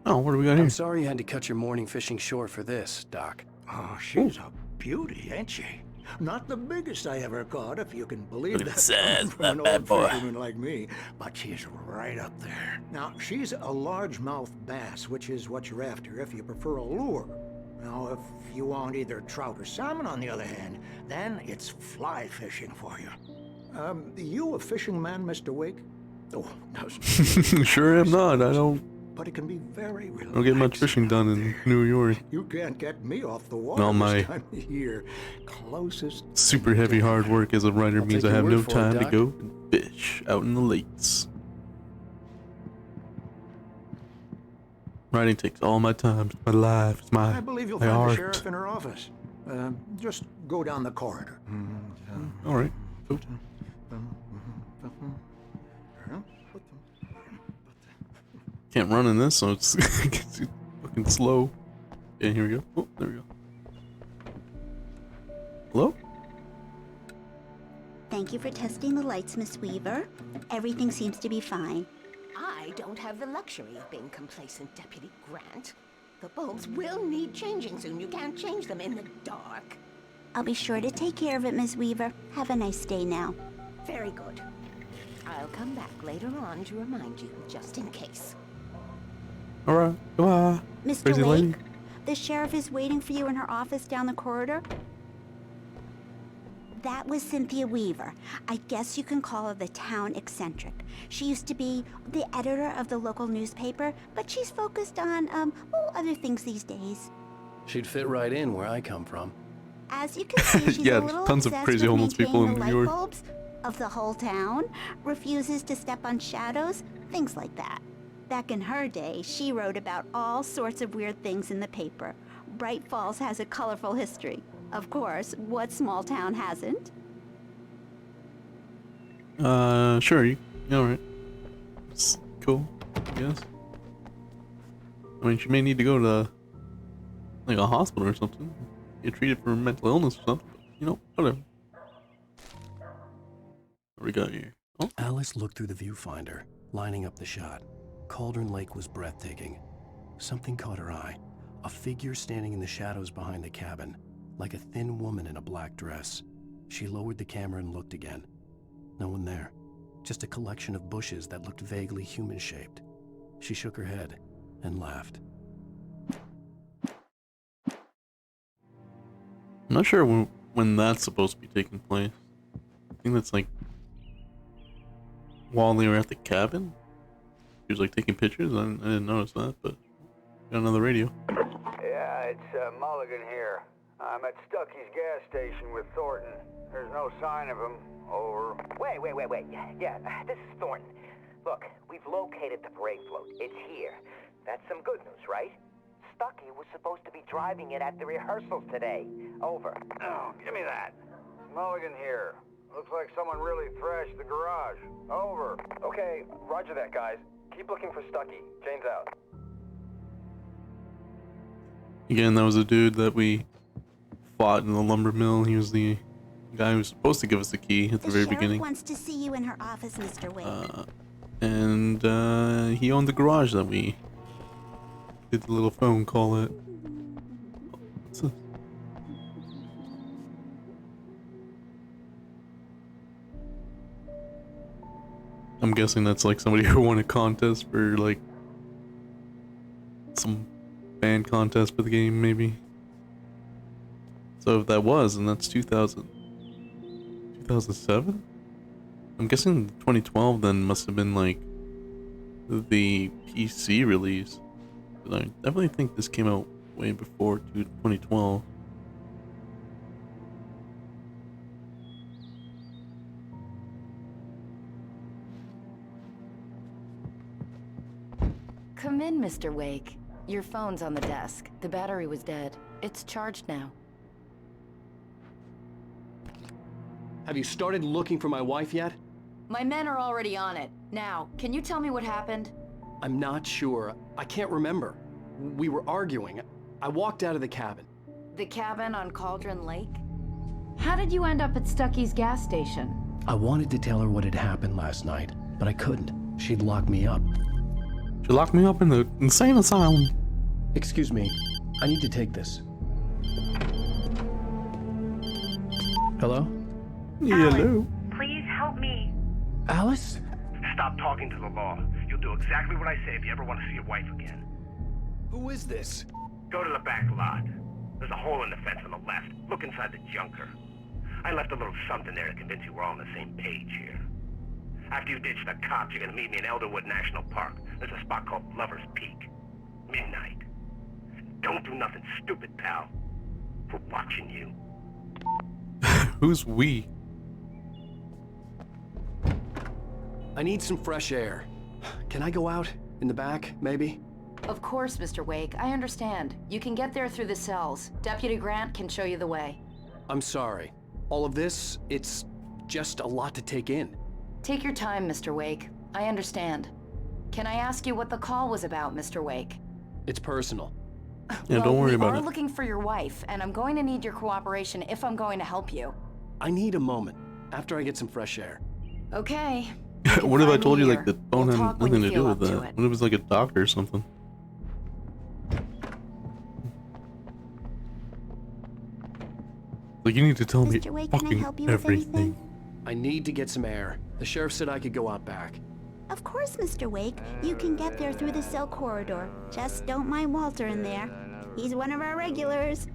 Oh, what do we got here? I'm sorry you had to cut your morning fishing short for this, Doc. Oh, she's a beauty, ain't she? Not the biggest I ever caught, if you can believe Look at that, the size coming of from that an bad old boy. fisherman like me, but she's right up there. Now, she's a largemouth bass, which is what you're after if you prefer a lure. Now, if you want either trout or salmon, on the other hand, then it's fly fishing for you. You a fishing man, Mr. Wake? Oh, doesn't. Sure am not. I don't But it can be very relaxing. get much fishing done in New York. You can't get me off the water All my this time of year. Closest. super heavy hard work as a writer I'll means take I your have no word for it, time to Doc. go and fish out in the lakes. Writing takes all my time. It's my life. It's I my believe you'll my find the art. sheriff in her office. Just go down the corridor. All right. Cool. Can't run in this, so it's it's fucking slow. Okay, here we go. Oh, there we go. Hello? Thank you for testing the lights, Miss Weaver. Everything seems to be fine. I don't have the luxury of being complacent, Deputy Grant. The bulbs will need changing soon. You can't change them in the dark. I'll be sure to take care of it, Miss Weaver. Have a nice day now. Very good. I'll come back later on to remind you, just in case. All right. Goodbye. Mr. Crazy Wake, lady. the sheriff is waiting for you in her office down the corridor. That was Cynthia Weaver. I guess you can call her the town eccentric. She used to be the editor of the local newspaper, but she's focused on, other things these days. She'd fit right in where I come from. As you can see, she's Yeah, a little tons of obsessed crazy with homeless people maintaining in the New York. light bulbs of the whole town, refuses to step on shadows, things like that. Back in her day, she wrote about all sorts of weird things in the paper. Bright Falls has a colorful history. Of course, what small town hasn't? Sure. All right. It's cool, I guess. I mean, she may need to go to like a hospital or something. Get treated for mental illness or something. But, you know, whatever. What we got here? Oh, Alice looked through the viewfinder, lining up the shot. Cauldron Lake was breathtaking. Something caught her eye. A figure standing in the shadows behind the cabin, like a thin woman in a black dress. She lowered the camera and looked again. No one there. Just a collection of bushes that looked vaguely human-shaped. She shook her head and laughed. I'm not sure when that's supposed to be taking place. I think that's like while they were at the cabin. He was like taking pictures. I didn't notice that, but got another radio. Yeah, it's Mulligan here. I'm at Stucky's gas station with Thornton. There's no sign of him. Over. Wait. Yeah, this is Thornton. Look, we've located the parade float. It's here. That's some good news, right? Stucky was supposed to be driving it at the rehearsals today. Over. Oh, give me that. Mulligan here. Looks like someone really thrashed the garage. Over. Okay, roger that, guys. Keep looking for Stucky. Jane's out. Again, that was a dude that we fought in the lumber mill. He was the guy who was supposed to give us the key at the very sheriff beginning. wants to see you in her office, Mr. Wake. And he owned the garage that we did the little phone call at. What's this? I'm guessing that's like somebody who won a contest for like some band contest for the game, maybe. So if that was, and that's 2007? I'm guessing 2012 then must have been like the PC release. But I definitely think this came out way before 2012. Come in, Mr. Wake. Your phone's on the desk. The battery was dead. It's charged now. Have you started looking for my wife yet? My men are already on it. Now, can you tell me what happened? I'm not sure. I can't remember. We were arguing. I walked out of the cabin. The cabin on Cauldron Lake? How did you end up at Stucky's gas station? I wanted to tell her what had happened last night, but I couldn't. She'd lock me up. She locked me up in the insane asylum. Excuse me, I need to take this. Hello? Hello. Please help me. Alice? Stop talking to the law. You'll do exactly what I say if you ever want to see your wife again. Who is this? Go to the back lot. There's a hole in the fence on the left. Look inside the junker. I left a little something there to convince you we're all on the same page here. After you ditch the cops, you're gonna meet me in Elderwood National Park. There's a spot called Lover's Peak. Midnight. Don't do nothing stupid, pal. We're watching you. Who's we? I need some fresh air. Can I go out? In the back, maybe? Of course, Mr. Wake. I understand. You can get there through the cells. Deputy Grant can show you the way. I'm sorry. All of this, it's just a lot to take in. Take your time, Mr. Wake. I understand. Can I ask you what the call was about, Mr. Wake? It's personal. Yeah, don't worry about it. We are looking for your wife, and I'm going to need your cooperation if I'm going to help you. I need a moment, after I get some fresh air. Okay. What if I told you like the phone We'll had talk when nothing you to do feel with up to that? it. What if it was like a doctor or something? Like you need to tell me Mr. Wake, can I fucking help you with everything. anything? I need to get some air. The sheriff said I could go out back. Of course, Mr. Wake. You can get there through the cell corridor. Just don't mind Walter in there. He's one of our regulars.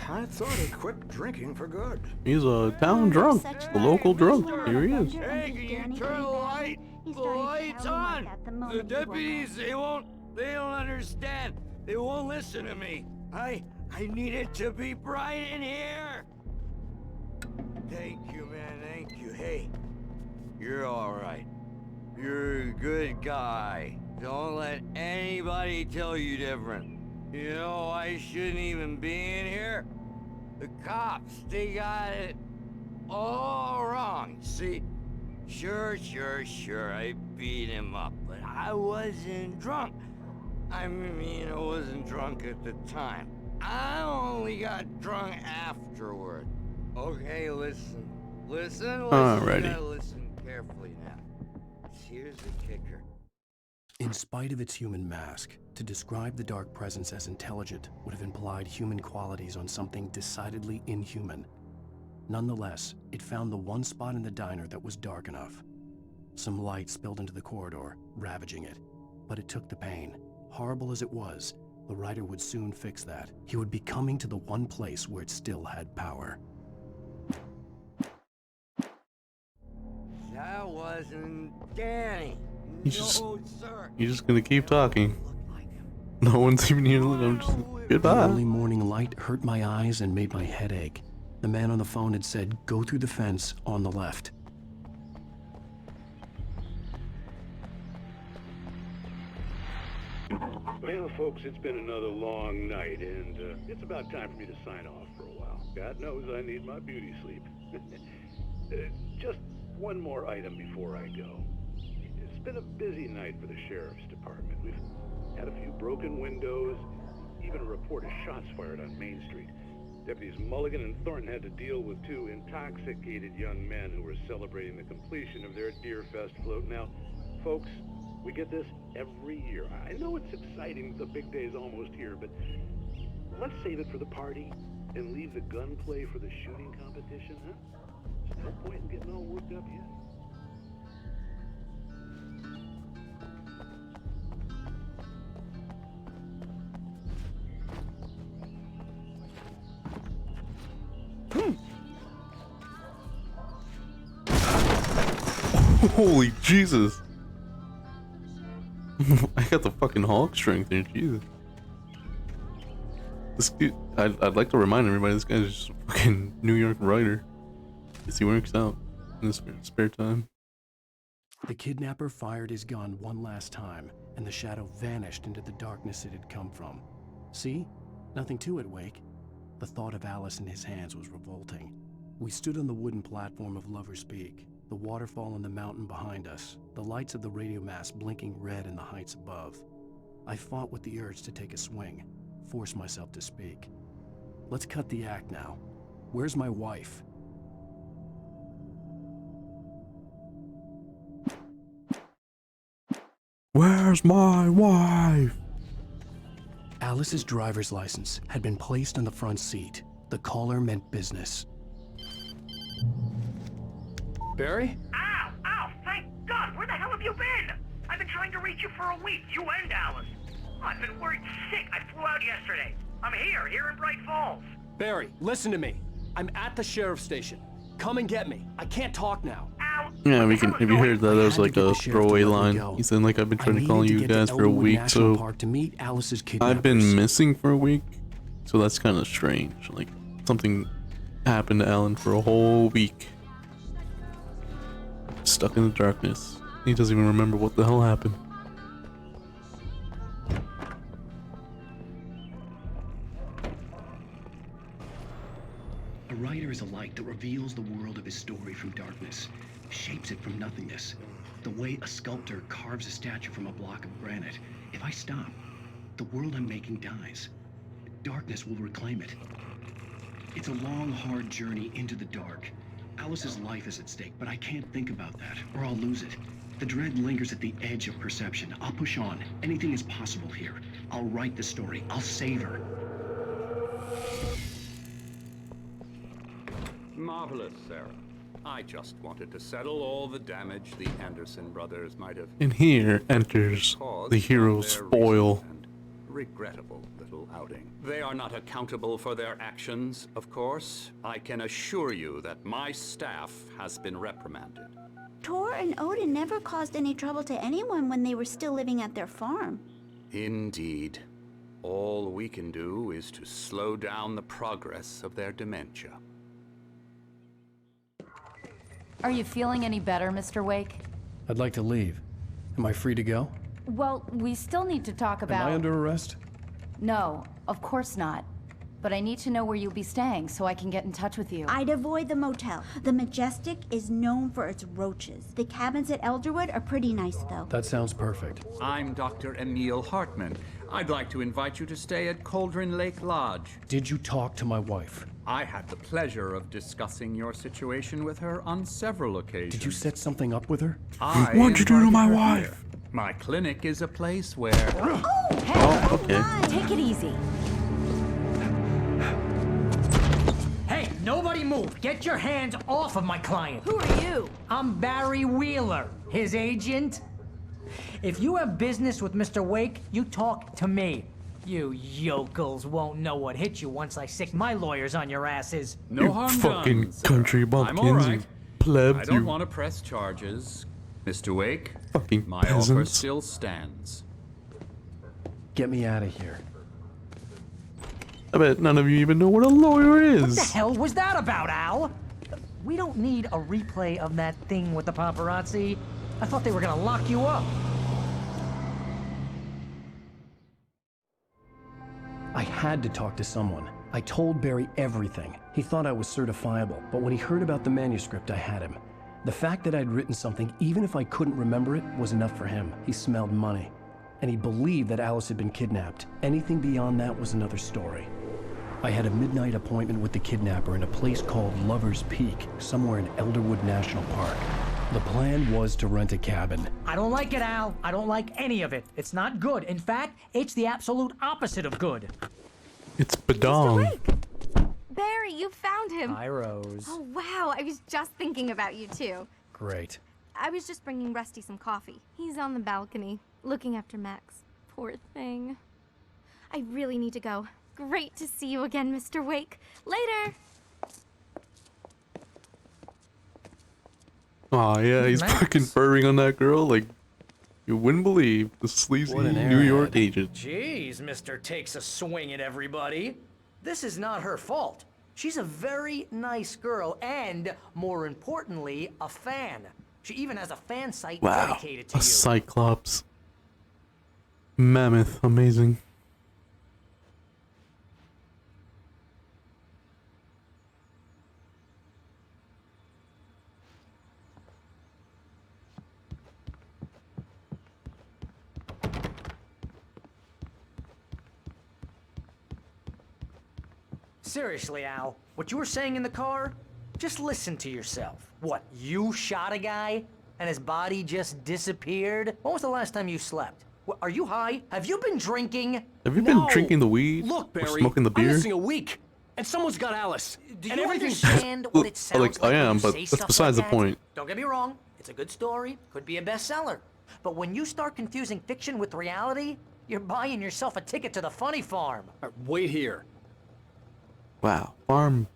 I thought he quit drinking for good. He's a town drunk, a local drunk. Here he is. Hey, can you turn the lights on? The deputies, they don't understand. They won't listen to me. I need it to be bright in here. Thank you, man, thank you. Hey, you're all right. You're a good guy. Don't let anybody tell you different. You know, I shouldn't even be in here. The cops, they got it all wrong. See, sure, I beat him up, but I wasn't drunk. I mean, I wasn't drunk at the time. I only got drunk afterward. Okay, listen. Alrighty. You gotta listen carefully now. Here's the kicker. In spite of its human mask, to describe the dark presence as intelligent would have implied human qualities on something decidedly inhuman. Nonetheless, it found the one spot in the diner that was dark enough. Some light spilled into the corridor, ravaging it. But it took the pain. Horrible as it was, the writer would soon fix that. He would be coming to the one place where it still had power. That wasn't Danny. He's just, No, sir. you're just gonna keep talking. No one's even here to look. I'm just The goodbye. early morning light hurt my eyes and made my head ache. The man on the phone had said, "Go through the fence on the left." Well, folks, it's been another long night, and it's about time for me to sign off for a while. God knows I need my beauty sleep. Just one more item before I go. It's been a busy night for the sheriff's department. We've had a few broken windows, even a report of shots fired on Main Street. Deputies Mulligan and Thornton had to deal with two intoxicated young men who were celebrating the completion of their Deer Fest float. Now, folks, we get this every year. I know it's exciting, the big day's almost here, but let's save it for the party and leave the gunplay for the shooting competition, huh? There's no point in getting all worked up yet. Holy Jesus. I got the fucking Hulk strength here, Jesus. This dude, I'd like to remind everybody, this guy's just a fucking New York writer. Guess he works out in his spare time. The kidnapper fired his gun one last time, and the shadow vanished into the darkness it had come from. See? Nothing to it, Wake. The thought of Alice in his hands was revolting. We stood on the wooden platform of Lover's Peak, the waterfall on the mountain behind us, the lights of the radio mast blinking red in the heights above. I fought with the urge to take a swing, force myself to speak. Let's cut the act now. Where's my wife? Where's my wife? Alice's driver's license had been placed on the front seat. The caller meant business. Barry? Ow! Ow! Thank God! Where the hell have you been? I've been trying to reach you for a week, you and Alice. I've been worried sick. I flew out yesterday. I'm here in Bright Falls. Barry, listen to me. I'm at the sheriff's station. Come and get me. I can't talk now. Ow! Yeah, we can. Have you heard that? That was like a throwaway line. He said, like, I've been trying to call you guys for a week, so to meet Alice's kidnappers. I've been missing for a week, so that's kind of strange. Like, something happened to Alan for a whole week. Stuck in the darkness. He doesn't even remember what the hell happened. A writer is a light that reveals the world of his story from darkness, shapes it from nothingness. The way a sculptor carves a statue from a block of granite. If I stop, the world I'm making dies. Darkness will reclaim it. It's a long, hard journey into the dark. Alice's life is at stake, but I can't think about that, or I'll lose it. The dread lingers at the edge of perception. I'll push on. Anything is possible here. I'll write the story. I'll save her. Marvelous, Sarah. I just wanted to settle all the damage the Anderson brothers might have. And here enters the hero's foil. Regrettable little outing. They are not accountable for their actions, of course. I can assure you that my staff has been reprimanded. Tor and Odin never caused any trouble to anyone when they were still living at their farm. Indeed. All we can do is to slow down the progress of their dementia. Are you feeling any better, Mr. Wake? I'd like to leave. Am I free to go? Well, we still need to talk about... Am I under arrest? No, of course not. But I need to know where you'll be staying so I can get in touch with you. I'd avoid the motel. The Majestic is known for its roaches. The cabins at Elderwood are pretty nice, though. That sounds perfect. I'm Dr. Emil Hartman. I'd like to invite you to stay at Cauldron Lake Lodge. Did you talk to my wife? I had the pleasure of discussing your situation with her on several occasions. Did you set something up with her? What'd you do to my wife? Here. My clinic is a place where... Oh, hey, okay. Take it easy. Hey, nobody move. Get your hands off of my client. Who are you? I'm Barry Wheeler, his agent. If you have business with Mr. Wake, you talk to me. You yokels won't know what hit you once I sick my lawyers on your asses. No You harm fucking done, sir. country I'm bumpkins, all you right. plebs, I don't you want to press charges. Mr. Wake, fucking my offer peasants. still stands. Get me out of here. I bet none of you even know what a lawyer is. What the hell was that about, Al? We don't need a replay of that thing with the paparazzi. I thought they were gonna lock you up. I had to talk to someone. I told Barry everything. He thought I was certifiable, but when he heard about the manuscript, I had him. The fact that I'd written something, even if I couldn't remember it, was enough for him. He smelled money. And he believed that Alice had been kidnapped. Anything beyond that was another story. I had a midnight appointment with the kidnapper in a place called Lover's Peak, somewhere in Elderwood National Park. The plan was to rent a cabin. I don't like it, Al. I don't like any of it. It's not good. In fact, it's the absolute opposite of good. It's Badong. Barry, you found him. Hi, Rose. Oh, wow. I was just thinking about you, too. Great. I was just bringing Rusty some coffee. He's on the balcony, looking after Max. Poor thing. I really need to go. Great to see you again, Mr. Wake. Later! Aw, yeah, he's Max. fucking furring on that girl like you wouldn't believe. The sleazy What an New York airhead. agent. Jeez, Mr. Takes a swing at everybody. This is not her fault. She's a very nice girl and, more importantly, a fan. She even has a fan site Wow, dedicated to a you. Cyclops. Mammoth, amazing. Seriously, Al, what you were saying in the car? Just listen to yourself. What, you shot a guy? and his body just disappeared? When was the last time you slept? Are you high? Have you been drinking? Have you been drinking the weed? Look, or Barry, smoking the I'm beer? missing a week, and someone's got Alice. Do and you everything's understand what it sounds I like am, when you but say that's stuff besides like the that? point. Don't get me wrong, it's a good story, could be a bestseller. But when you start confusing fiction with reality, you're buying yourself a ticket to the funny farm. Wait here. Wow, farm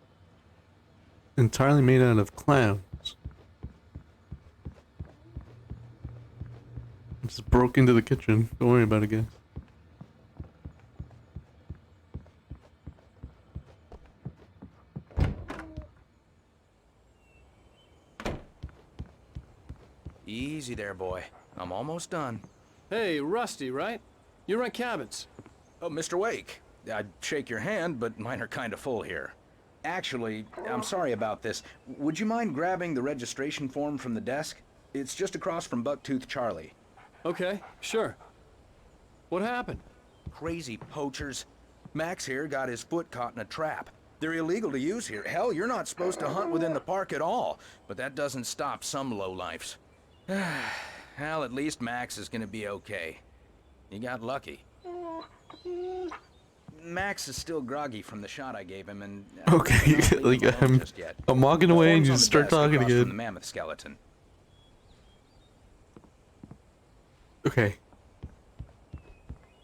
entirely made out of clowns. Just broke into the kitchen. Don't worry about it, guys. Easy there, boy. I'm almost done. Hey, Rusty, right? You rent cabins. Oh, Mr. Wake. I'd shake your hand, but mine are kind of full here. Actually, I'm sorry about this. Would you mind grabbing the registration form from the desk? It's just across from Bucktooth Charlie. Okay, sure. What happened? Crazy poachers. Max here got his foot caught in a trap. They're illegal to use here. Hell, you're not supposed to hunt within the park at all. But that doesn't stop some lowlifes. Well, at least Max is gonna be okay. He got lucky. Max is still groggy from the shot I gave him, and Okay, like I'm walking away and you just start talking From the again. mammoth skeleton. Okay.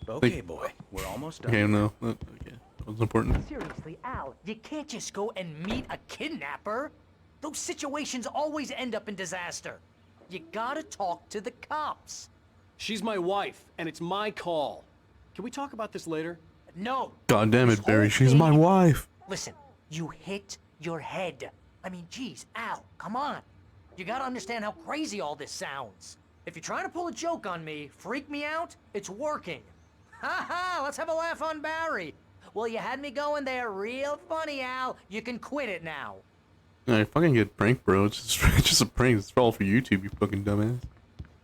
Okay, boy, we're almost done. Okay, no, okay, that was important. Seriously, Al, you can't just go and meet a kidnapper. Those situations always end up in disaster. You gotta talk to the cops. She's my wife, and it's my call. Can we talk about this later? No. God damn it, Barry, she's my wife. Listen, you hit your head. I mean, geez, Al, come on. You gotta understand how crazy all this sounds. If you're trying to pull a joke on me, freak me out, it's working. Ha ha, let's have a laugh on Barry. Well, you had me going there real funny, Al. You can quit it now. I fucking get pranked, bro. It's just a prank. It's all for YouTube, you fucking dumbass.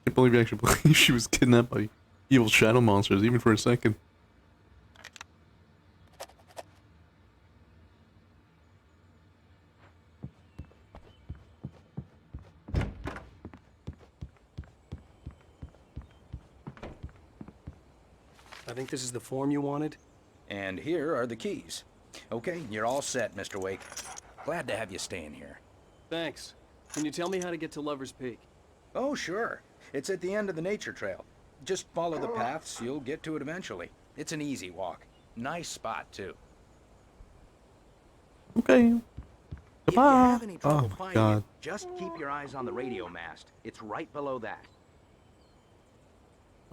Can't believe you actually believe she was kidnapped by evil shadow monsters, even for a second. I think this is the form you wanted. And here are the keys. Okay, you're all set, Mr. Wake. Glad to have you staying here. Thanks. Can you tell me how to get to Lover's Peak? Oh, sure. It's at the end of the nature trail. Just follow the paths, you'll get to it eventually. It's an easy walk. Nice spot, too. Okay. If you have any trouble Oh, finding God. it, just keep your eyes on the radio mast. It's right below that.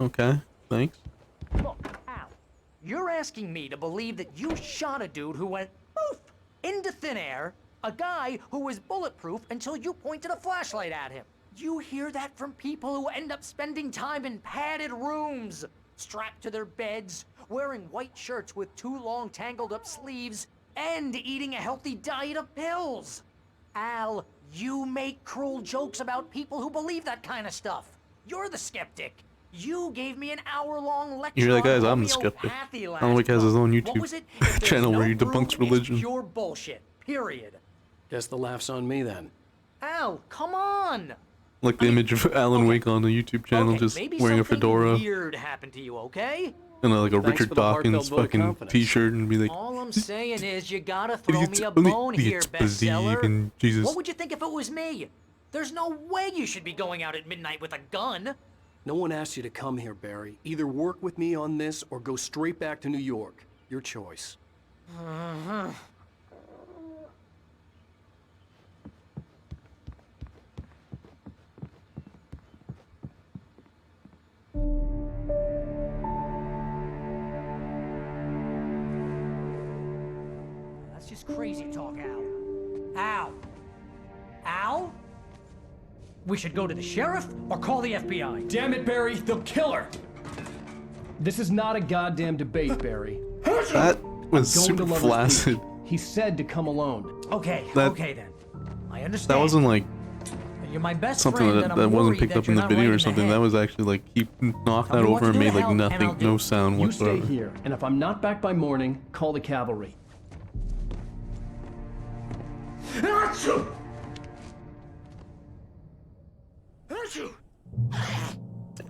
Okay, thanks. Look, Al, you're asking me to believe that you shot a dude who went poof into thin air, a guy who was bulletproof until you pointed a flashlight at him. You hear that from people who end up spending time in padded rooms, strapped to their beds, wearing white shirts with too long tangled up sleeves, and eating a healthy diet of pills. Al, you make cruel jokes about people who believe that kind of stuff. You're the skeptic. You gave me an hour-long lecture You're like, on guys, I'm the skeptic. homeopathy Alan Wake has his own What was YouTube it? If there's channel no where he proof, debunks religion. It's pure bullshit. Period. Guess the laugh's on me then. Al, come on. Like the image of Alan Wake on the YouTube channel, Okay, just maybe wearing a something fedora weird happened to you, okay? and like a Thanks Richard for the heartfelt Dawkins vote of fucking confidence. t-shirt and be like, All I'm saying is you gotta throw Idiots me a only bone here, idiots believe bestseller. in Jesus. What would you think if it was me? There's no way you should be going out at midnight with a gun. No one asked you to come here, Barry. Either work with me on this or go straight back to New York. Your choice. That's just crazy talk, Al. Al? Al? We should go to the sheriff or call the FBI. Damn it, Barry! They'll kill her! This is not a goddamn debate, Barry. That was I'm going super to Lover's flaccid. Peak. He said to come alone. Okay, That- okay then. I understand. That wasn't like You're my best something friend, that, and I'm that wasn't worried picked that up in you're the not video right or in the something. head. That was actually like he knocked Tell that me what over and to do made to like help, and I'll nothing, do no it. sound You whatsoever. stay here, and if I'm not back by morning, call the cavalry. Just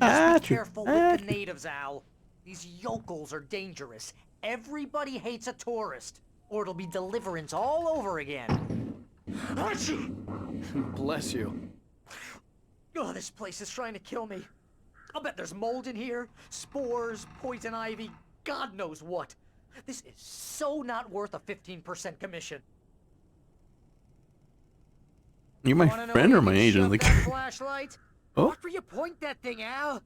be careful with the natives, Al. These yokels are dangerous. Everybody hates a tourist, or it'll be Deliverance all over again. Bless you. Oh, this place is trying to kill me. I'll bet there's mold in here, spores, poison ivy, God knows what. This is so not worth a 15% commission. You're my friend or my agent? Like, Flashlight? oh, Where you point that thing, Al?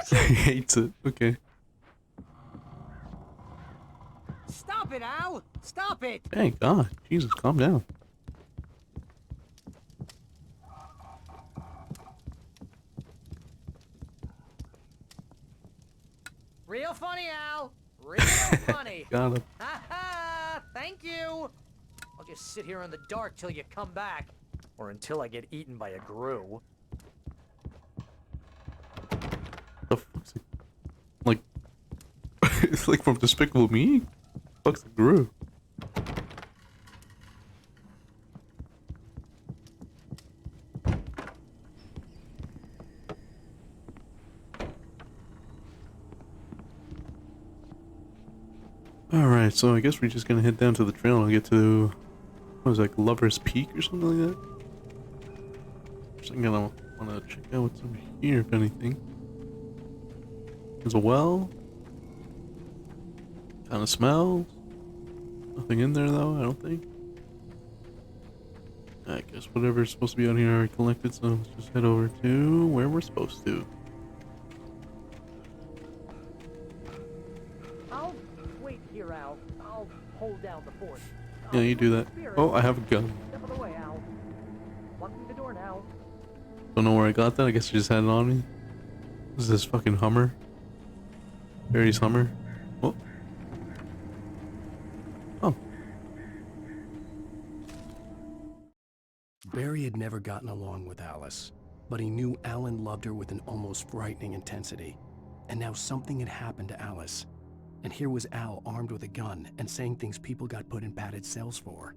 he hates it. Okay. Stop it, Al! Stop it! Thank God. Jesus, calm down. Real funny, Al. Real funny. Got him. Ha ha! Thank you. I'll just sit here in the dark till you come back, or until I get eaten by a grue. The fuck's it? Like, it's like from Despicable Me. Fuck's the Gru. Alright, so I guess we're just gonna head down to the trail and get to, what is it, like Lover's Peak or something like that? So I'm gonna wanna check out what's over here, if anything. There's a well. Kinda smells. Nothing in there though, I don't think. I guess whatever's supposed to be out here I already collected, so let's just head over to where we're supposed to. I'll wait here, Al. I'll hold down the fort. Yeah, you do that. Oh, I have a gun. Step of the way, Al. Locking the door now. Don't know where I got that, I guess I just had it on me. This is this fucking Hummer. Barry's Hummer. Oh. Oh. Barry had never gotten along with Alice, but he knew Alan loved her with an almost frightening intensity. And now something had happened to Alice. And here was Al armed with a gun and saying things people got put in padded cells for.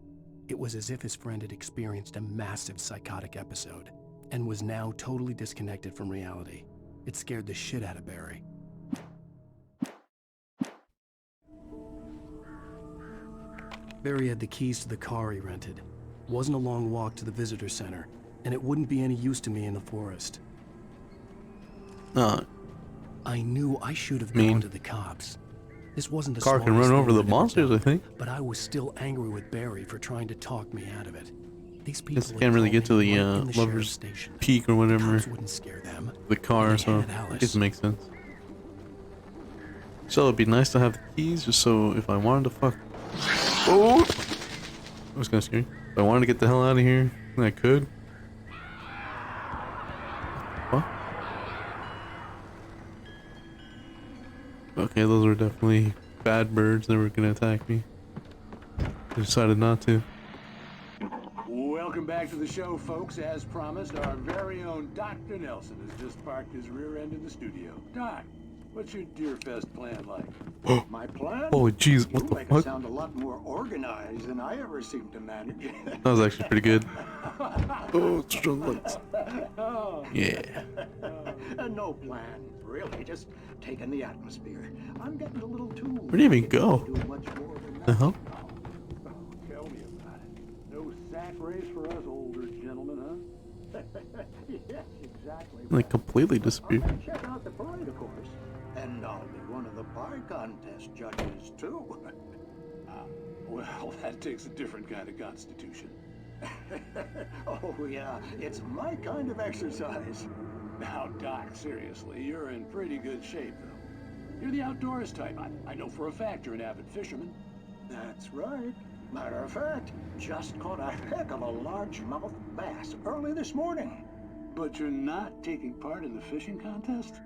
It was as if his friend had experienced a massive psychotic episode and was now totally disconnected from reality. It scared the shit out of Barry. Barry had the keys to the car he rented. Wasn't a long walk to the visitor center, and it wouldn't be any use to me in the forest. I knew I should have gone to the cops. This wasn't the car can run over the monsters, I think. But I was still angry with Barry for trying to talk me out of it. These people Guess I can't really get to the Lover's Peak or whatever. Wouldn't scare them. The car, so I guess it makes sense. So it'd be nice to have the keys, just so if I wanted to fuck. Oh! That was kind of scary. If I wanted to get the hell out of here, I could. What? Okay, those were definitely bad birds that were gonna attack me. I decided not to. Welcome back to the show, folks. As promised, our very own Dr. Nelson has just parked his rear end in the studio. Doc, what's your Deerfest plan like? My plan? Oh, jeez, what the You make fuck? it sound a lot more organized than I ever seem to manage. That was actually pretty good. Oh, strong lights. Yeah. No plan, really. Just taking the atmosphere. I'm getting a little too. Where do you even go? Do much more than The hell? Tell me about it. No sack race for us older gentlemen, huh? Yes, exactly. Like completely disappeared. Check out the parade, of course. And I'll be one of the pie contest judges, too. Well, that takes a different kind of constitution. Oh, yeah. It's my kind of exercise. Now, Doc, seriously, you're in pretty good shape, though. You're the outdoors type. I know for a fact you're an avid fisherman. That's right. Matter of fact, just caught a heck of a largemouth bass early this morning. But you're not taking part in the fishing contest?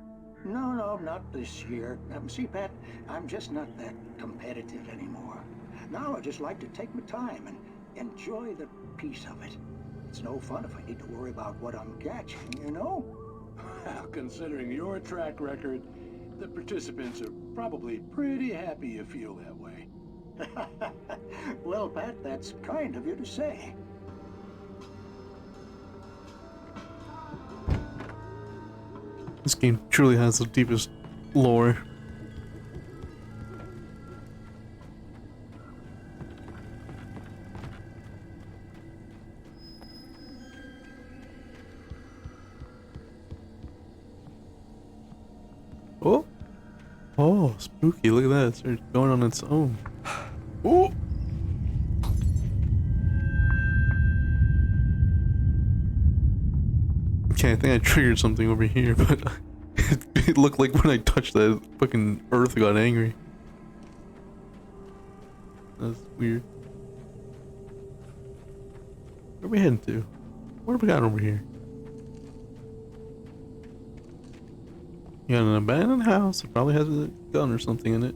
No, not this year. See, Pat, I'm just not that competitive anymore. Now I just like to take my time and enjoy the peace of it. It's no fun if I need to worry about what I'm catching, you know? Well, considering your track record, the participants are probably pretty happy you feel that way. Well, Pat, that's kind of you to say. This game truly has the deepest lore. Oh! Oh, spooky. Look at that. It's going on its own. Oh! Okay, I think I triggered something over here, but it looked like when I touched that, fucking earth got angry. That's weird. Where are we heading to? What have we got over here? You got an abandoned house. It probably has a gun or something in it.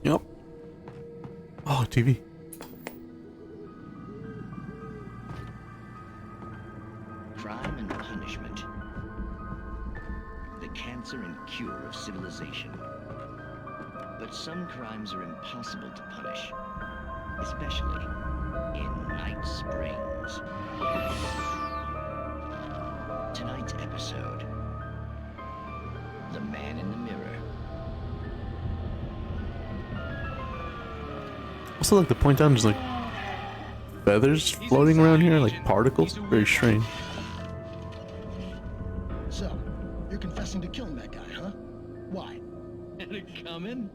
Yep. Oh, TV. Crime and punishment. The cancer and cure of civilization. But some crimes are impossible to punish, especially in Night Springs. Tonight's episode, The Man in the Mirror. Also, like the point down, just like feathers floating around here, like particles. Very strange. So, you're confessing to killing that guy, huh? Why? And it coming?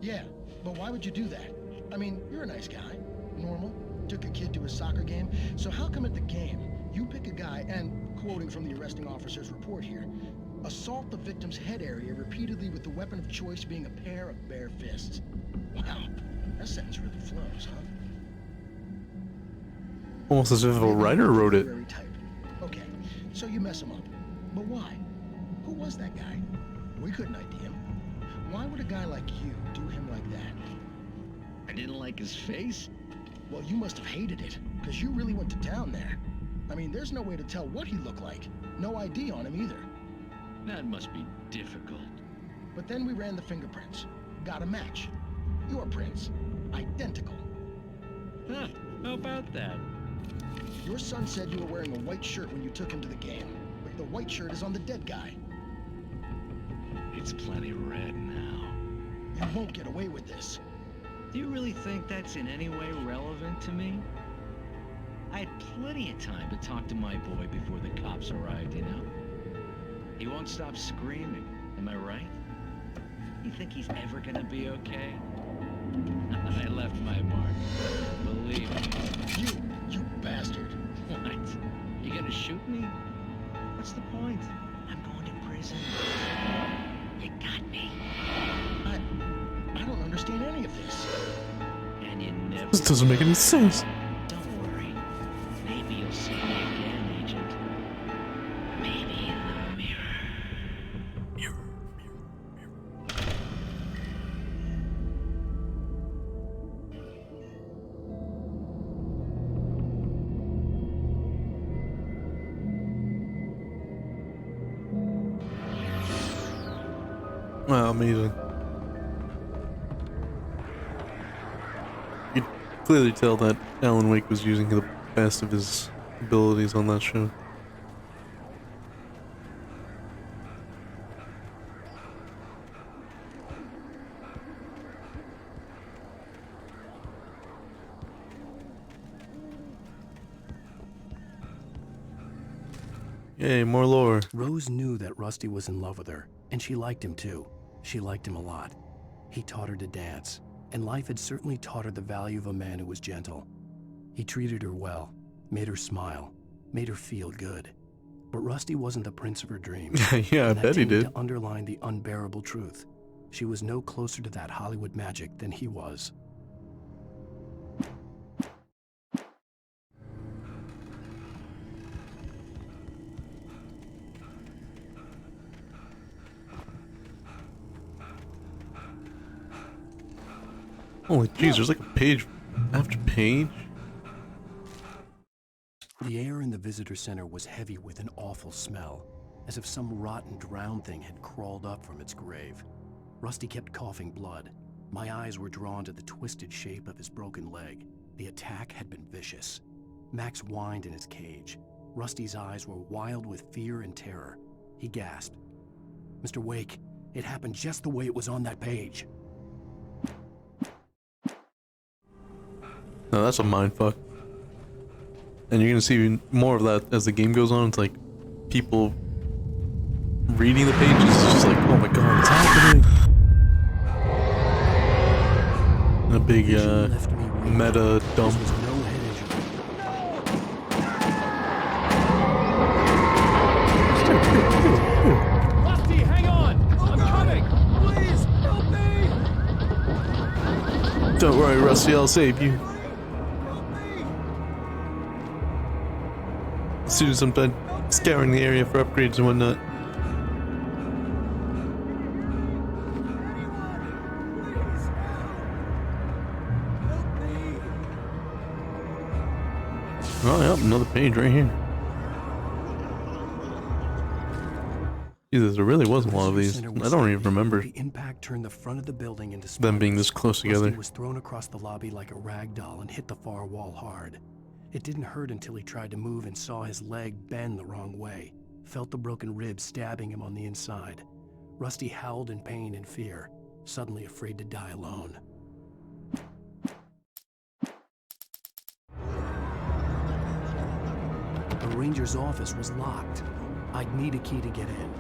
Yeah, but why would you do that? I mean, you're a nice guy. Normal. Took a kid to a soccer game. So how come at the game, you pick a guy and, quoting from the arresting officer's report here, assault the victim's head area repeatedly with the weapon of choice being a pair of bare fists? Wow, that sentence really flows, huh? Almost as if a writer wrote it. Okay, so you mess him up. But why? Who was that guy? We couldn't ID him. Why would a guy like you do him like that? I didn't like his face? Well, you must have hated it, because you really went to town there. I mean, there's no way to tell what he looked like. No ID on him either. That must be difficult. But then we ran the fingerprints. Got a match. Your prints. Identical. Huh, how about that? Your son said you were wearing a white shirt when you took him to the game, but the white shirt is on the dead guy. It's plenty red now. You won't get away with this. Do you really think that's in any way relevant to me? I had plenty of time to talk to my boy before the cops arrived, you know? He won't stop screaming, am I right? You think he's ever gonna be okay? I left my mark. Believe me. You bastard. What? You gonna shoot me? What's the point? I'm going to prison. You got me. I don't understand any of this. And you never... This doesn't make any sense. Don't worry. Maybe you'll see me again, Agent. Maybe in the mirror. Wow, amazing. You could clearly tell that Alan Wake was using the best of his abilities on that show. Yay, more lore. Rose knew that Rusty was in love with her, and she liked him too. She liked him a lot. He taught her to dance, and life had certainly taught her the value of a man who was gentle. He treated her well, made her smile, made her feel good. But Rusty wasn't the prince of her dreams. Yeah, I bet he did. To underline the unbearable truth. She was no closer to that Hollywood magic than he was. Holy jeez, there's like a page after page. The air in the visitor center was heavy with an awful smell, as if some rotten drowned thing had crawled up from its grave. Rusty kept coughing blood, My eyes were drawn to the twisted shape of his broken leg. The attack had been vicious. Max whined in his cage. Rusty's eyes were wild with fear and terror. He gasped. Mr. Wake, it happened just the way it was on that page. No, that's a mindfuck. And you're gonna see more of that as the game goes on. It's like people reading the pages. It's just like, oh my god, it's happening. And a big meta dump. Rusty, hang on! I'm coming! Please, help me! Don't worry, Rusty, I'll save you. As soon as I'm done scouring the area for upgrades and whatnot. Oh, yep, another page right here. Jesus, there really wasn't a lot of these. I don't even remember The impact turned the front of the building into them being this close together. Rusty was thrown across the lobby like a rag doll and hit the far wall hard. It didn't hurt until he tried to move and saw his leg bend the wrong way. Felt the broken rib stabbing him on the inside. Rusty howled in pain and fear, suddenly afraid to die alone. The ranger's office was locked. I'd need a key to get in.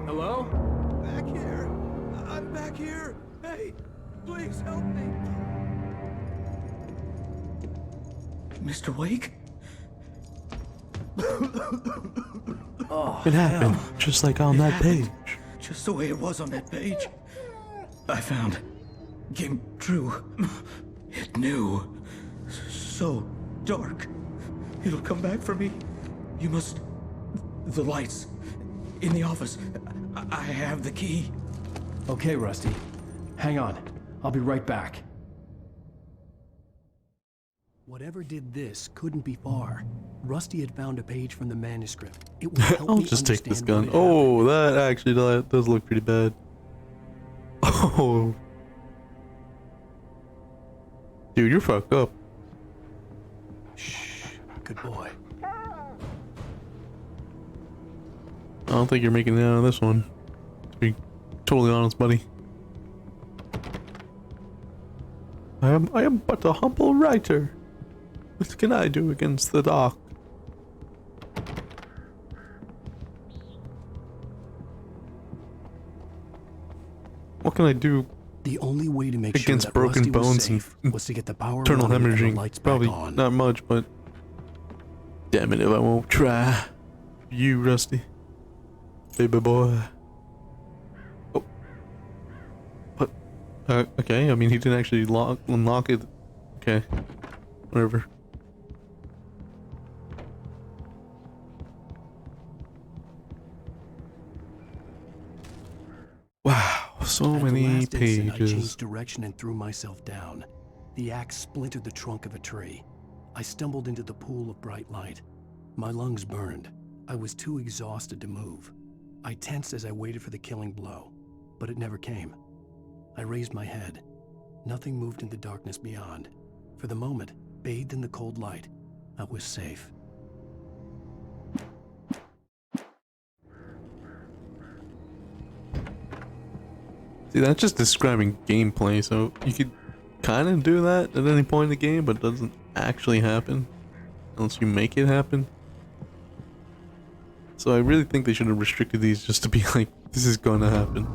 Hello? Back here! I'm back here! Hey, please help me! Mr. Wake? Oh, It happened, just like on that page. Just the way it was on that page. I found. Came true. It knew. So dark. It'll come back for me. You must... The lights. In the office. I have the key. Okay, Rusty. Hang on. I'll be right back. Whatever did this couldn't be far. Rusty had found a page from the manuscript. It would help I'll me just take this understand gun. what had Oh, that actually does look pretty bad. Oh. Dude, you're fucked up. Shh. Good boy. I don't think you're making it out of this one. To be totally honest, buddy. I am but a humble writer. What can I do against the dark? What can I do? The only way to make against sure that broken Rusty was bones safe and was to get the power internal running and the hemorrhaging? lights back Probably on. not much, but damn it if I won't try. You, Rusty, baby boy. Oh, what? Okay. I mean, he didn't actually unlock it. Okay, whatever. Wow, so At the many last instant, I pages. changed direction and threw myself down. The axe splintered the trunk of a tree. I stumbled into the pool of bright light. My lungs burned. I was too exhausted to move. I tensed as I waited for the killing blow, but it never came. I raised my head. Nothing moved in the darkness beyond. For the moment, bathed in the cold light, I was safe. See, that's just describing gameplay, so you could kind of do that at any point in the game, but it doesn't actually happen unless you make it happen. So I really think they should have restricted these just to be like, this is gonna happen.